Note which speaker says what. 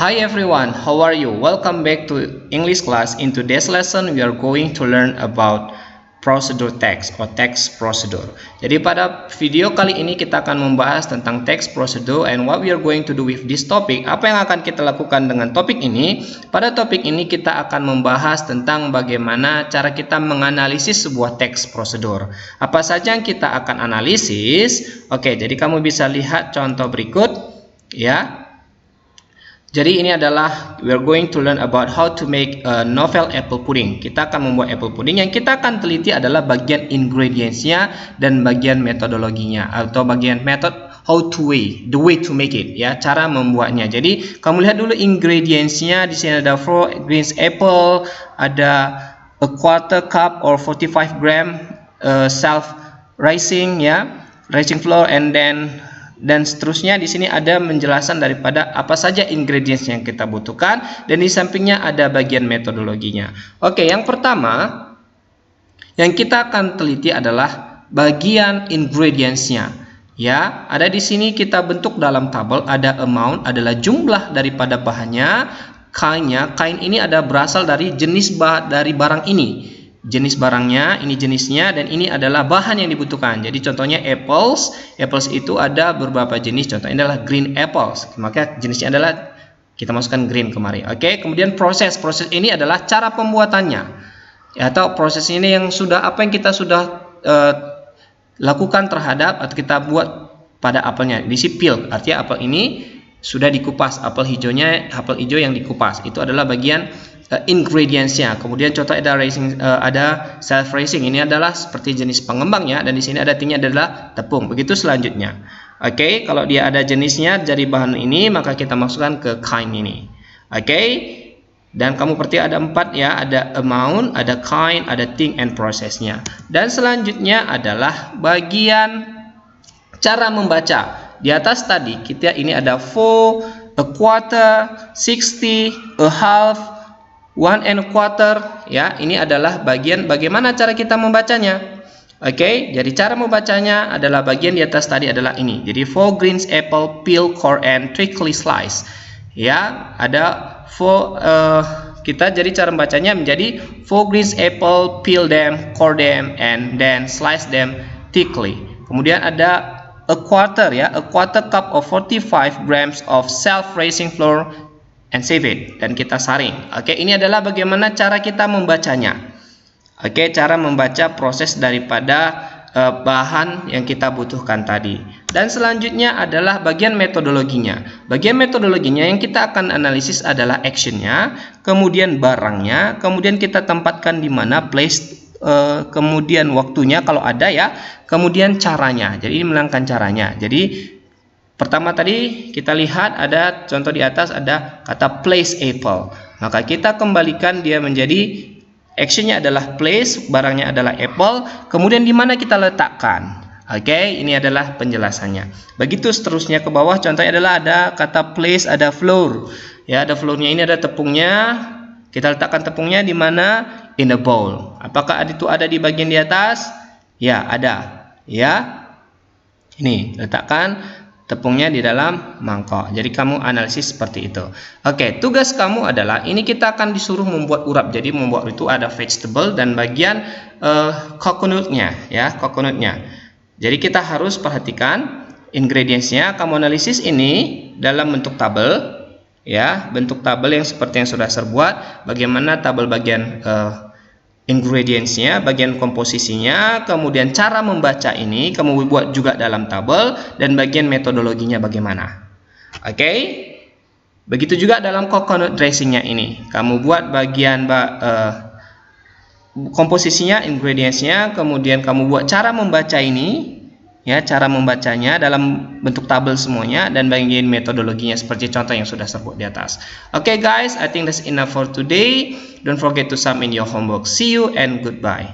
Speaker 1: Hi everyone, how are you? Welcome back to English class. In today's lesson, we are going to learn about procedure text or text procedure. Jadi pada video kali ini kita akan membahas tentang text procedure and what we are going to do with this topic. Apa yang akan kita lakukan dengan topik ini? Pada topik ini kita akan membahas tentang bagaimana cara kita menganalisis sebuah text procedure. Apa saja yang kita akan analisis? Oke, jadi kamu bisa lihat contoh berikut ya. Jadi ini adalah we are going to learn about how to make a novel apple pudding. Kita akan membuat apple pudding. Yang kita akan teliti adalah bagian ingredientsnya dan bagian metodologinya atau bagian method how to the way to make it ya, cara membuatnya. Jadi kamu lihat dulu ingredientsnya. Di sini ada 4 greens apple, ada a quarter cup or 45 gram self rising ya, rising flour, and dan seterusnya. Di sini ada penjelasan daripada apa saja ingredients yang kita butuhkan, dan di sampingnya ada bagian metodologinya. Oke, yang pertama yang kita akan teliti adalah bagian ingredientsnya. Ya, ada di sini kita bentuk dalam tabel, ada amount adalah jumlah daripada bahannya, kind-nya, kind ini ada berasal dari jenis dari barang ini. Jenis barangnya, ini jenisnya, dan ini adalah bahan yang dibutuhkan. Jadi contohnya apples itu ada beberapa jenis, contohnya adalah green apples, maka jenisnya adalah kita masukkan green kemari. Oke, kemudian proses ini adalah cara pembuatannya atau proses ini yang sudah apa yang kita sudah lakukan terhadap atau kita buat pada apelnya. Di sini peel, artinya apel ini sudah dikupas, apel hijau yang dikupas, itu adalah bagian ingredientsnya. Kemudian contoh ada self raising, ini adalah seperti jenis pengembangnya, dan di sini ada tinggi adalah tepung. Begitu selanjutnya. Oke, kalau dia ada jenisnya dari bahan ini, maka kita masukkan ke kind ini. Oke, dan kamu perhati ada 4 ya, ada amount, ada kind, ada thing, and prosesnya. Dan selanjutnya adalah bagian cara membaca. Di atas tadi kita ini ada 4, a quarter, 60, a half, 1¼ ya. Ini adalah bagian bagaimana cara kita membacanya. Oke, jadi cara membacanya adalah bagian di atas tadi adalah ini. Jadi 4 greens apple, peel, core, and thickly slice. Ya, ada 4 kita jadi cara membacanya menjadi 4 greens apple, peel them, core them, and then slice them thickly. Kemudian ada a quarter ya, a quarter cup of 45 grams of self-raising flour and save it, dan kita saring. Oke, ini adalah bagaimana cara kita membacanya. Oke, cara membaca proses daripada bahan yang kita butuhkan tadi. Dan selanjutnya adalah bagian metodologinya. Bagian metodologinya yang kita akan analisis adalah actionnya, kemudian barangnya, kemudian kita tempatkan di mana, place, kemudian waktunya kalau ada ya, kemudian caranya. Jadi ini menerangkan caranya. Jadi pertama tadi kita lihat ada contoh di atas ada kata place apple, maka kita kembalikan dia menjadi actionnya adalah place, barangnya adalah apple, kemudian di mana kita letakkan. Oke, ini adalah penjelasannya. Begitu seterusnya ke bawah, contohnya adalah ada kata place, ada flour ya, ada flournya, ini ada tepungnya, kita letakkan tepungnya di mana, in a bowl. Apakah itu ada di bagian di atas? Ya, ada ya, ini letakkan tepungnya di dalam mangkok. Jadi kamu analisis seperti itu. Oke, tugas kamu adalah ini kita akan disuruh membuat urap. Jadi membuat itu ada vegetable dan bagian coconutnya ya, coconutnya. Jadi kita harus perhatikan ingredientsnya. Kamu analisis ini dalam bentuk tabel ya, bentuk tabel yang seperti yang sudah saya buat. Bagaimana tabel bagian ingredientsnya, bagian komposisinya, kemudian cara membaca ini kamu buat juga dalam tabel, dan bagian metodologinya bagaimana. Oke, begitu juga dalam coconut dressingnya ini kamu buat bagian komposisinya, ingredientsnya, kemudian kamu buat cara membaca ini ya, cara membacanya dalam bentuk tabel semuanya, dan bagian metodologinya seperti contoh yang sudah saya buat di atas. Oke guys, I think that's enough for today. Don't forget to submit your homework. See you and goodbye.